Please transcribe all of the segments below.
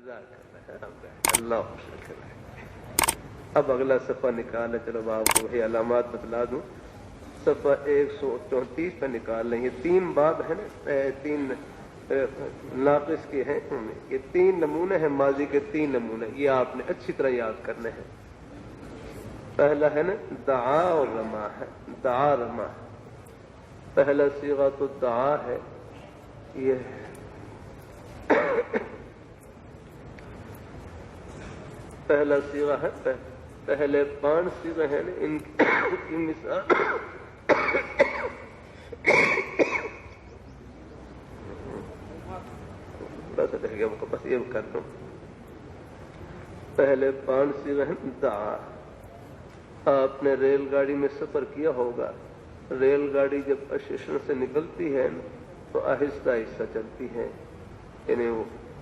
اللہ شکر ہے۔ اب اگلا صفحہ نکالیں، چلو میں آپ کو وہی علامات بتلا دوں۔ صفحہ 134 پہ نکال لیں۔ یہ 3 باب ہیں نا، 3 ناقص کے ہیں، یہ 3 نمونے ہیں، ماضی کے 3 نمونے، یہ آپ نے اچھی طرح یاد کرنے ہیں۔ پہلا ہے نا دعا اور رما ہے، دعا رما۔ پہلا صیغہ تو دعا ہے، یہ پہلا صیغہ ہے، پہلے 5 صیغے ہیں نا، ان کی مثال بس رہ گیا، بس یہ کر دوں۔ پہلے 5 صیغے ہیں دعا۔ آپ نے ریل گاڑی میں سفر کیا ہوگا، ریل گاڑی جب اسٹیشن سے نکلتی ہے تو آہستہ آہستہ چلتی ہے، یعنی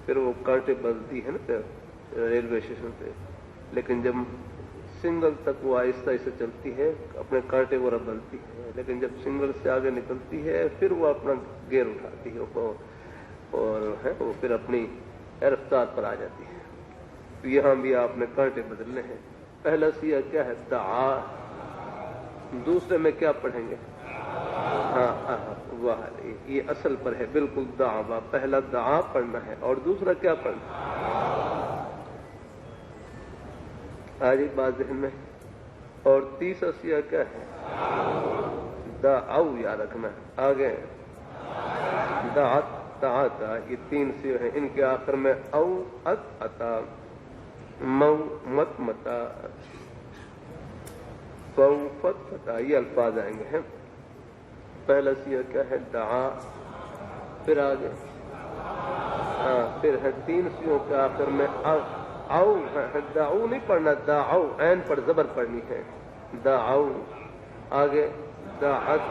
پھر وہ کانٹے بدلتی ہے نا ریلوے اسٹیشن پہ، لیکن جب سنگل تک وہ آہستہ آہستہ چلتی ہے، اپنے کانٹے وہ بدلتی ہے، لیکن جب سنگل سے آگے نکلتی ہے پھر وہ اپنا گیئر اٹھاتی ہے اور وہ پھر اپنی رفتار پر آ جاتی ہے۔ تو یہاں بھی آپ نے کانٹے بدلنے ہیں۔ پہلا صیغہ کیا ہے؟ دعا۔ دوسرے میں کیا پڑھیں گے؟ ہاں واہ، یہ اصل پر ہے بالکل دعوا۔ پہلا دعا پڑھنا ہے اور دوسرا کیا پڑھنا ہے؟ آج ایک بات ذہن میں۔ اور تیسرا صیغہ کیا ہے؟ دعو، یاد رکھنا ہے۔ آگے دعت، دعتا، یہ 3 صیغے ہیں، ان کے آخر میں او، ات، عطا، مو، مت، متا، فو، فت، فتا، یہ الفاظ آئیں گے۔ پہلا صیغہ کیا ہے؟ دعا۔ پھر آگے پھر ہے 3 صیغوں کے آخر میں او، دعو نہیں پڑھنا، دعو، عین پر زبر پڑھنی ہے، دعو۔ آگے دعت،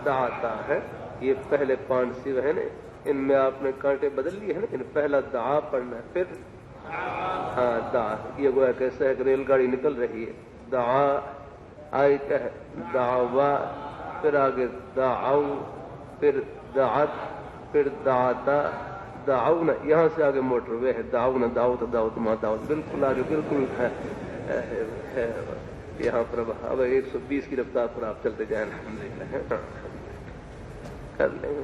دعتا ہے۔ یہ پہلے 5 صیغے ہیں نا، ان میں آپ نے کانٹے بدل لیے ہیں نا، ان پہلا دعا پڑھنا ہے، پھر دعا۔ یہ گویا کیسا ہے کہ ریل گاڑی نکل رہی ہے۔ دعا آئے کیا ہے؟ دعوا، پھر آگے دعو، پھر دعت، پھر دعتا، دعونا، یہاں سے آگے موٹر وے ہے، دعونا، دعوت، دعوت، ما دعوت، بالکل آگے بالکل ہے یہاں پر۔ اب 120 کی رفتار پر آپ چلتے جائیں، الحمدللہ کر لیں گے۔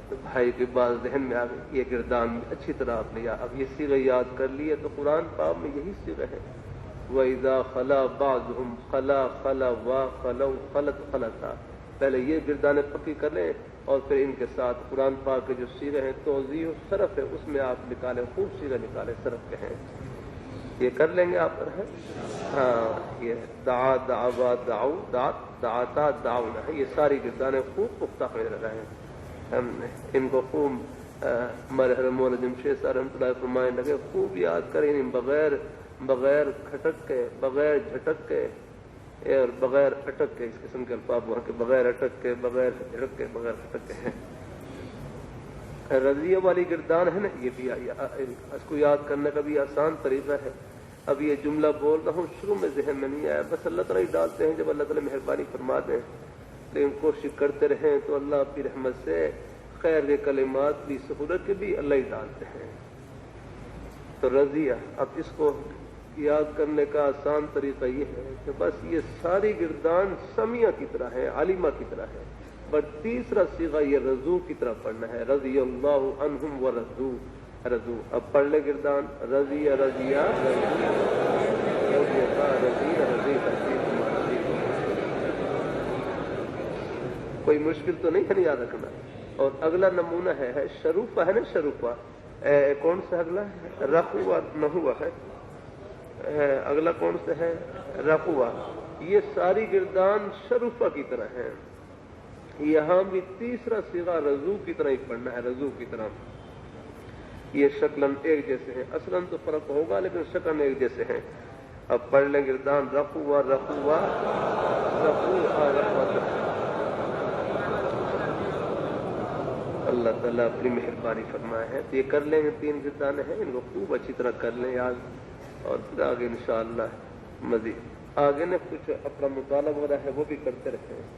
تو بھائی کے بعد ذہن میں آ گئی یہ گردان اچھی طرح آپ نے اب یہ صیغے یاد کر لیے، تو قرآن پاک میں یہی صیغے ہیں۔ وَإِذَا خَلَا بَعْضُهُمْ خَلَا خَلَوَا خَلَوْ خَلَتْ خَلَتَا۔ پہلے یہ گردانیں پکی کر لیں اور پھر ان کے ساتھ قرآن پاک کے جو صیغے ہیں توضیح و صرف ہے، اس میں آپ نکالیں، خوب صیغے نکالیں صرف کے ہیں، یہ کر لیں گے آپ پر ہے۔ ہاں، یہ دعا، دعوا، دعو، دعت، دعتا، دعونا ہے، یہ ساری گردانیں خوب پختہ ہونے لگا ہیں۔ ہم نے ان کو خوب ہمارے مولانا جمشید صاحب رحمۃ اللہ فرمائے لگے خوب یاد کریں، بغیر کھٹک کے، بغیر جھٹک کے اور بغیر اٹک کے، اس قسم کے الفاظ وہاں کے، بغیر اٹک کے، بغیر جھٹک کے، بغیر اٹک کے ہیں۔ رضیہ والی گردان ہے نا، یہ بھی اس کو یاد کرنے کا بھی آسان طریقہ ہے۔ اب یہ جملہ بول رہا ہوں، شروع میں ذہن میں نہیں آیا، بس اللہ تعالیٰ ہی ڈالتے ہیں جب اللہ تعالیٰ مہربانی فرما دیں، لیکن کوشش کرتے رہیں تو اللہ اپنی رحمت سے خیر کے کلمات بھی، سہولت کے بھی اللہ ہی ڈالتے ہیں۔ تو رضیہ، اب اس کو یاد کرنے کا آسان طریقہ یہ ہے کہ بس یہ ساری گردان سمیہ کی طرح ہے، عالمہ کی طرح ہے، پر تیسرا صیغہ یہ رضو کی طرح پڑھنا ہے، رضی اللہ عنہم ورضو، رضو۔ اب پڑھ لے گردان، رضیہ، رضیہ، کوئی مشکل تو نہیں ہے یاد رکھنا۔ اور اگلا نمونہ ہے شروفہ، ہے نا شروفہ، کون سا اگلا ہے؟ رخوہ، نحوہ ہے، اگلا کون سا ہے؟ رخوہ۔ یہ ساری گردان شروفہ کی طرح ہے، یہاں بھی تیسرا صیغہ رضو کی طرح ہی پڑھنا ہے، رضو کی طرح۔ یہ شکلاً ایک جیسے ہیں، اصلاً تو فرق ہوگا لیکن شکلاً ایک جیسے ہیں۔ اب پڑھ لیں گردان، رخوہ، رخوہ، رخوہ، رخوہ۔ اللہ تعالیٰ اپنی مہربانی فرمائے ہے، تو یہ کر لیں گے، 3 گردانیں ہیں، ان کو خوب اچھی طرح کر لیں یاد، اور پھر آگے انشاءاللہ مزید آگے نے کچھ اپنا مطالعہ وغیرہ ہے وہ بھی کرتے رہتے ہیں۔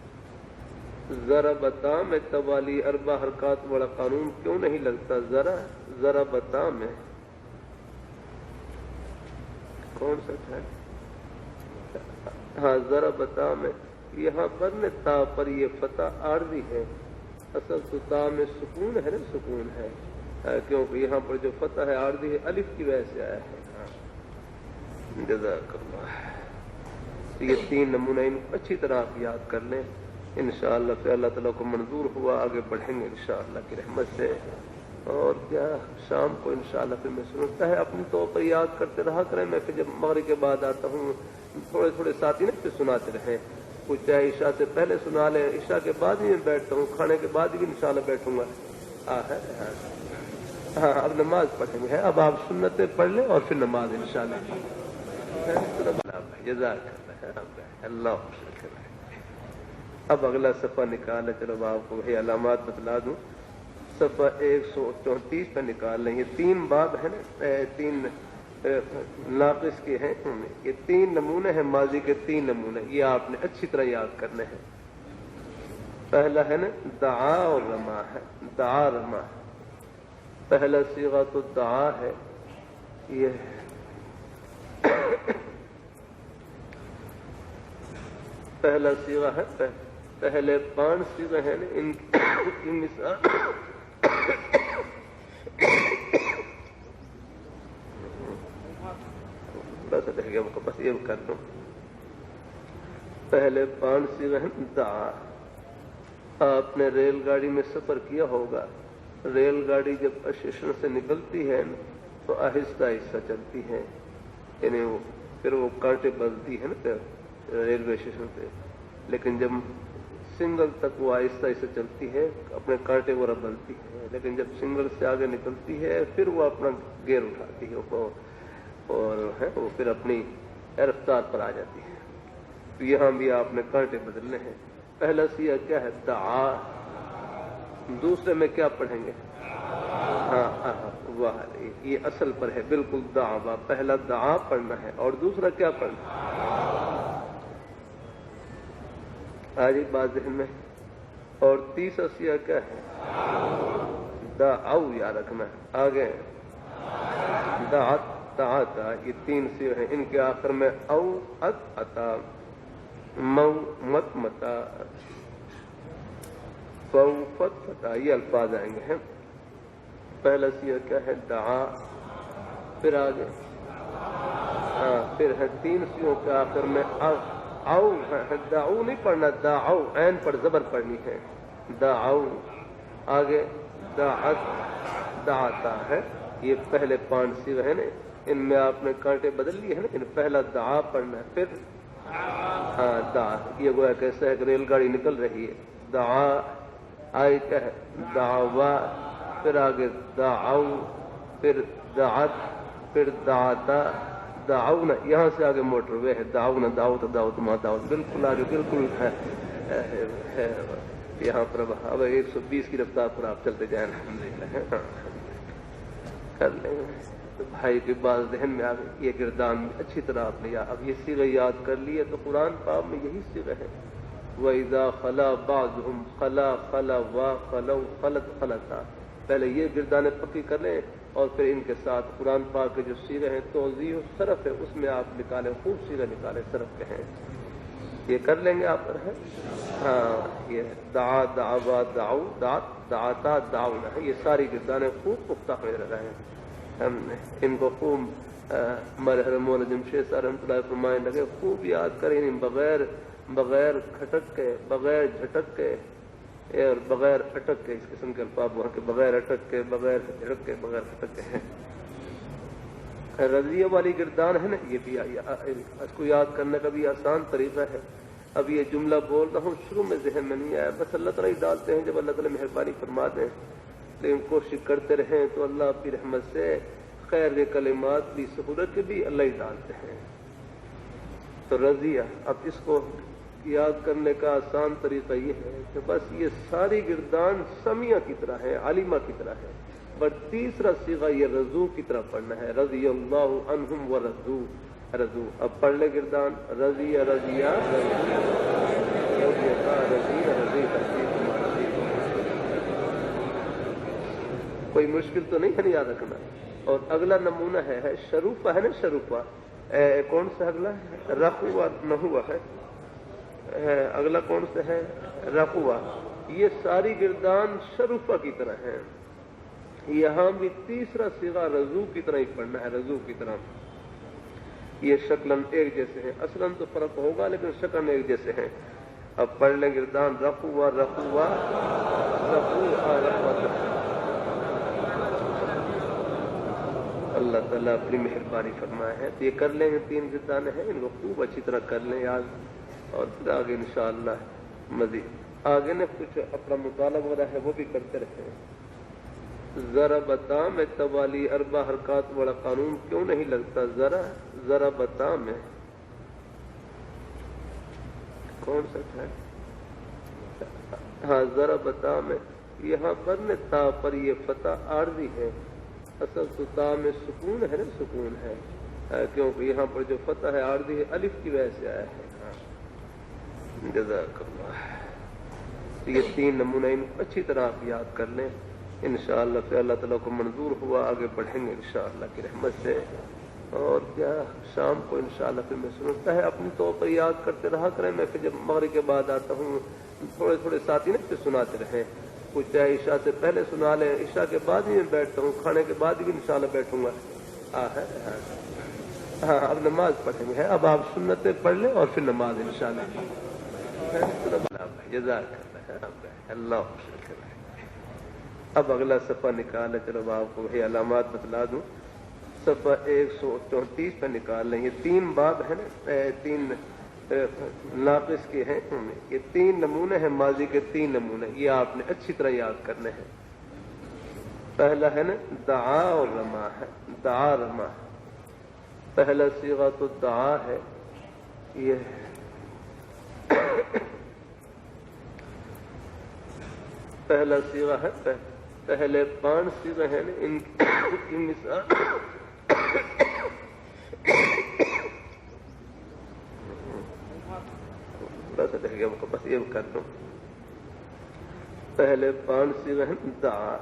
ذرا بتا میں توالی 4 حرکات والا قانون کیوں نہیں لگتا؟ ذرا بتا میں کون سا تھا؟ ہاں ذرا بتا میں یہاں پر نے تا پر یہ فتح عارضی ہے، اصل تو تا میں سکون ہے نا، سکون ہے کیونکہ یہاں پر جو فتح ہے عارضی ہے، الف کی وجہ سے آیا ہے۔ جزاک اللہ۔ یہ 3 نمونہ ان کو اچھی طرح آپ یاد کر لیں، انشاءاللہ پھر اللہ تعالیٰ کو منظور ہوا آگے بڑھیں گے انشاءاللہ کی رحمت سے۔ اور کیا شام کو انشاءاللہ پھر میں سنتا ہے اپنی طور پر یاد کرتے رہا کریں، میں پھر جب مغرب کے بعد آتا ہوں تھوڑے تھوڑے ساتھی نا پھر سناتے رہیں، کچھ چاہے عشاء سے پہلے سنا لیں، عشاء کے بعد بھی میں بیٹھتا ہوں، کھانے کے بعد بھی انشاءاللہ بیٹھوں گا۔ ہاں اب نماز پڑھیں گے، اب آپ سنتیں پڑھ لیں اور پھر نماز انشاءاللہ۔ جزاک اللہ۔ اب اگلا صفحہ نکال، چلو آپ کو بھائی علامات بتلا دوں، صفحہ 134 پہ نکال لیں۔ یہ 3 باب ہیں نا، 3 ناقص کے ہیں، یہ 3 نمونے ہیں، ماضی کے 3 نمونے، یہ آپ نے اچھی طرح یاد کرنے ہیں۔ پہلا ہے نا دعا اور رما ہے، دعا رما، پہلا صیغہ تو دعا ہے، یہ پہلا صیغہ ہے، پہلے 5 صیغے ہیں نا، ان کی مثال بس رہ گیا، بس یہ کر دوں، پہلے 5 صیغے ہیں دعا۔ آپ نے ریل گاڑی میں سفر کیا ہوگا، ریل گاڑی جب اسٹیشن سے نکلتی ہے تو آہستہ آہستہ چلتی ہے، یعنی پھر وہ کانٹے بلتی ہے نا ریلوے اسٹیشن پہ، لیکن جب سنگل تک وہ آہستہ آہستہ چلتی ہے، اپنے کانٹے وہ بلتی ہے، لیکن جب سنگل سے آگے نکلتی ہے پھر وہ اپنا گیئر اٹھاتی ہے اور وہ پھر اپنی رفتار پر آ جاتی ہے۔ تو یہاں بھی آپ نے کانٹے بدلنے ہیں۔ پہلا سیاہ کیا ہے؟ دعا۔ دوسرے میں کیا پڑھیں گے؟ ہاں واہ، یہ اصل پر ہے بالکل دعوا، پہلا دعا پڑھنا ہے اور دوسرا کیا پڑھنا ہے؟ آج بات ذہن میں۔ اور تیسرا سیاہ کیا ہے؟ دعو، یاد رکھنا ہے۔ آگے دعت، دعتا، یہ 3 سیاہ ہیں، ان کے آخر میں او ات اتا، مو مت متا، فو فت فتا، یہ الفاظ آئیں گے ہیں۔ پہلا سیاہ کیا ہے؟ دعا، پھر آگے پھر ہے 3 سیوں کے آخر میں او، دعو نہیں پڑھنا، دعو، عین پر زبر پڑھنی ہے، دعو۔ آگے دعت، دعتا ہے، یہ پہلے 5 سیغ ہیں نا، ان میں آپ نے کانٹے بدل لیے ہیں نا، پہلا دعا پڑھنا ہے، پھر دعا، یہ گویا کیسا ہے کہ ریل گاڑی نکل رہی ہے، دعا آئی کیا ہے؟ دعوا، پھر آگے دعو، پھر دعت، پھر دعتا، دعونا، یہاں سے آگے موٹر وے ہے، دعونا، دعوت، دعوت ما دعوت، بالکل آگے بالکل ہے یہاں پر۔ اب 120 کی رفتار پر آپ چلتے جائیں، الحمدللہ کر لیں گے۔ تو بھائی کے بعض ذہن میں آگے یہ گردان اچھی طرح آپ نے اب یہ صیغے یاد کر لیے، تو قرآن پاک میں یہی صیغے ہیں۔ وَإِذَا خَلَا بَعْضُهُمْ خَلَا خَلَا وَخَلَوْا خَلَتْ خَلَتَا، پہلے یہ گردانیں پکی کر لیں اور پھر ان کے ساتھ قرآن پاک کے جو صیغے ہیں توضیح و صرف ہے، اس میں آپ نکالیں، خوب صیغے نکالیں صرف کے ہیں، یہ کر لیں گے آپ پر ہے۔ ہاں یہ دعا، دعوا، دعو، دعت، دعتا، دعونا ہے، یہ ساری گردانیں خوب پختہ ہوئے رہے ہیں۔ ہم نے ان کو خوب ہمارے حضرت مولانا جمشید صاحب رحمۃ اللہ فرمائے لگے، خوب یاد کریں، بغیر کھٹک کے، بغیر جھٹک کے اور بغیر اٹک کے، اس قسم کے الفاظ وہاں کے، بغیر اٹک کے، بغیر جھٹک کے، بغیر کھٹک کے ہیں۔ رضیہ والی گردان ہے نا، یہ بھی اس کو یاد کرنے کا بھی آسان طریقہ ہے۔ اب یہ جملہ بول رہا ہوں، شروع میں ذہن میں نہیں آیا، بس اللہ تعالیٰ ہی ڈالتے ہیں، جب اللہ تعالیٰ مہربانی فرما دیں، لیکن کوشش کرتے رہیں تو اللہ اپنی رحمت سے خیر کے کلمات بھی، سہولت کے بھی اللہ ہی ڈالتے ہیں۔ تو رضیہ، اب اس کو یاد کرنے کا آسان طریقہ یہ ہے کہ بس یہ ساری گردان سمیہ کی طرح ہے، عالمہ کی طرح ہے، بس تیسرا صیغہ یہ رضو کی طرح پڑھنا ہے، رضی اللہ عنہم ورضو، رضو۔ اب پڑھ لے گردان، رضیہ رضیہ کوئی مشکل تو نہیں ہے، یاد رکھنا۔ اور اگلا نمونہ ہے شروفہ، ہے نا شروفہ، کون سا اگلا ہے؟ رقوا نحوا ہے، اگلا کون سا ہے؟ رقوا۔ یہ ساری گردان شرفہ کی طرح ہے۔ یہاں بھی تیسرا صیغہ رضو کی طرح ہی پڑھنا ہے، رضو کی طرح۔ یہ شکلاً ایک جیسے ہیں، اصلاً تو فرق ہوگا لیکن شکلاً ایک جیسے ہیں۔ اب پڑھ لیں گردان رقوا رقوا رقوا رقوا۔ اللہ تعالیٰ اپنی مہربانی فرمائے ہے تو یہ کر لیں گے، 3 گردانیں ہیں، ان کو خوب اچھی طرح کر لیں یاد، اور پھر آگے انشاءاللہ مزید آگے نے کچھ اپنا مطالعہ وغیرہ ہے وہ بھی کرتے رہے ہیں۔ ذرا بتا میں توالی 4 حرکات والا قانون کیوں نہیں لگتا؟ ذرا بتا میں کون سا تھا؟ ہاں ذرا بتا میں، یہاں پر نے تا پر یہ فتح عارضی ہے، اصل تو تا میں سکون ہے نا، سکون ہے، کیونکہ یہاں پر جو فتح ہے عارضی ہے، الف کی وجہ سے آیا ہے۔ جزاک اللہ۔ یہ 3 نمونے ان کو اچھی طرح آپ یاد کر لیں، انشاءاللہ پھر اللہ تعالیٰ کو منظور ہوا آگے بڑھیں گے انشاءاللہ کی رحمت سے۔ اور کیا شام کو انشاءاللہ پھر میں سنتا ہے اپنی طور پر یاد کرتے رہا کریں، میں پھر جب مغرب کے بعد آتا ہوں تھوڑے تھوڑے ساتھی نا پھر سناتے رہیں، کچھ چاہے عشاء سے پہلے سنا لیں، عشاء کے بعد بھی میں بیٹھتا ہوں، کھانے کے بعد بھی انشاءاللہ بیٹھوں گا۔ ہاں اب نماز پڑھیں گے، اب آپ سنتیں پڑھ لیں اور پھر نماز انشاءاللہ۔ جزاک اللہ۔ اب اگلا صفحہ نکالیں، چلو آپ کو وہی علامات بتلا دوں، صفحہ 134 پہ نکال لیں۔ یہ 3 باب ہیں نا، 3 ناقص کے ہیں، یہ 3 نمونے ہیں، ماضی کے 3 نمونے، یہ آپ نے اچھی طرح یاد کرنے ہیں۔ پہلا ہے نا دعا اور رما ہے، دعا رما، پہلا صیغہ تو دعا ہے، یہ پہلا صیغہ ہے، پہلے 5 صیغے ہیں نا، ان کی مثال بس یہ کر دوں، پہلے 5 صیغے ہیں دعا۔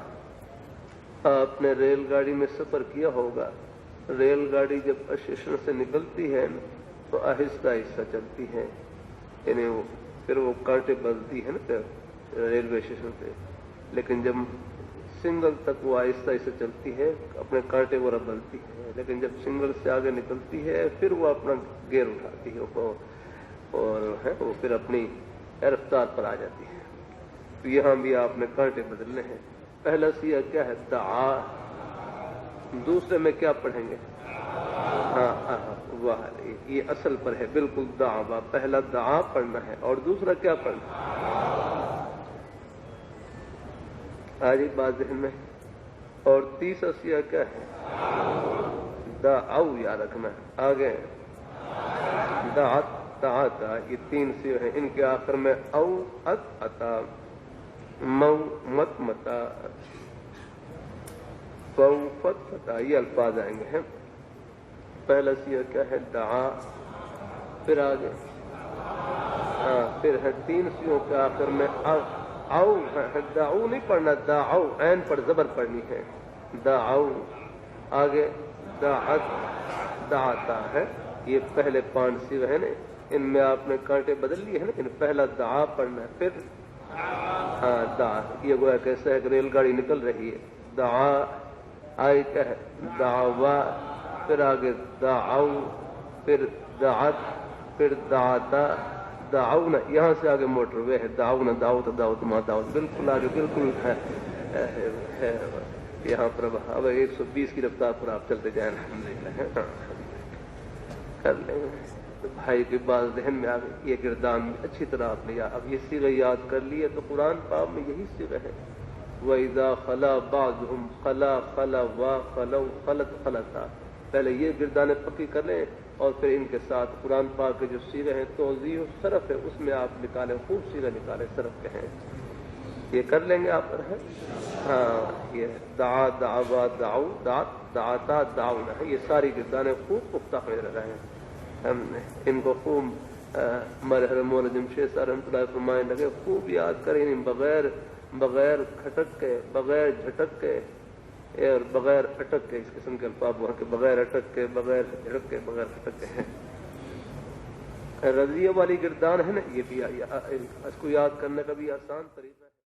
آپ نے ریل گاڑی میں سفر کیا ہوگا، ریل گاڑی جب اسٹیشن سے نکلتی ہے تو آہستہ آہستہ چلتی ہے، یعنی پھر وہ کانٹے بجتی ہے نا ریلوے اسٹیشن پہ، لیکن جب سنگل تک وہ آہستہ آہستہ چلتی ہے، اپنے کانٹے وہ ربلتی ہے، لیکن جب سنگل سے آگے نکلتی ہے پھر وہ اپنا گیئر اٹھاتی ہے اور وہ پھر اپنی رفتار پر آ جاتی ہے۔ تو یہاں بھی آپ نے کانٹے بدلنے ہیں۔ پہلا صیغہ کیا ہے؟ دعا۔ دوسرے میں کیا پڑھیں گے؟ ہاں واہ، یہ اصل پر ہے بالکل دعوا، پہلا دعا پڑھنا ہے اور دوسرا کیا پڑھنا ہے؟ آج ایک بات ذہن میں، اور تیسرا صیغہ کیا ہے؟ دعو، یاد رکھنا ہے۔ آگے دعت دعتا، یہ 3 صیغے ہیں، ان کے آخر میں او ات عطا، مو مت متا، فو فت فتا، یہ الفاظ آئیں گے۔ پہلا صیغہ کیا ہے؟ دعا، پھر آگے پھر ہے 3 صیغوں کے آخر میں او، دعو نہیں پڑھنا، دعو عین پر زبر پڑھنی ہے، دعو۔ آگے دعت دعتا ہے، یہ پہلے 5 صیغے ہیں نا، ان میں آپ نے کانٹے بدل لیے ہیں نا، ان پہلا دعا پڑھنا ہے، پھر دعا، یہ گویا کیسا ہے کہ ریل گاڑی نکل رہی ہے، دعا آئی کیا ہے؟ دعوا، پھر آگے دعو، پھر دعت، پھر دعتا، دعونا، یہاں سے آگے موٹر وے ہے، دعونا دعوت دعوت ما دعوت، بالکل آگے بالکل ہے یہاں پر۔ اب 120 کی رفتار پر آپ چلتے جائیں الحمدللہ، کر لیں گے تو بھائی کی بات ذہن میں آ گئی۔ یہ گردان اچھی طرح آپ نے اب یہ صیغے یاد کر لیے تو قرآن پاک میں یہی صیغے ہے، وَإِذَا خَلَا بَعْضُهُمْ خَلَا خَلَا وَخَلَوْا خَلَتْ خَلَتَا، پہلے یہ گردانیں پکی کر لیں اور پھر ان کے ساتھ قرآن پاک کے جو صیغے ہیں توضیح و صرف ہے اس میں آپ نکالیں، خوب صیغے نکالیں صرف کے ہیں، یہ کر لیں گے آپ پر ہے۔ ہاں یہ دعا دعوا دعو دعت دعتا دعونا ہے، یہ ساری گردانیں خوب پختہ ہوئے رہے ہیں، ہم نے ان کو خوب ہمارے مولانا جمشید صاحب رحمۃ اللہ فرمائے لگے خوب یاد کریں، بغیر کھٹک کے، بغیر جھٹک کے اور بغیر اٹک کے اس قسم کے الفاظ وہاں کے بغیر اٹک کے، بغیر جھڑک کے، بغیر کھٹک کے ہیں۔ رضیہ والی گردان ہے نا، یہ بھی اس کو یاد کرنے کا بھی آسان طریقہ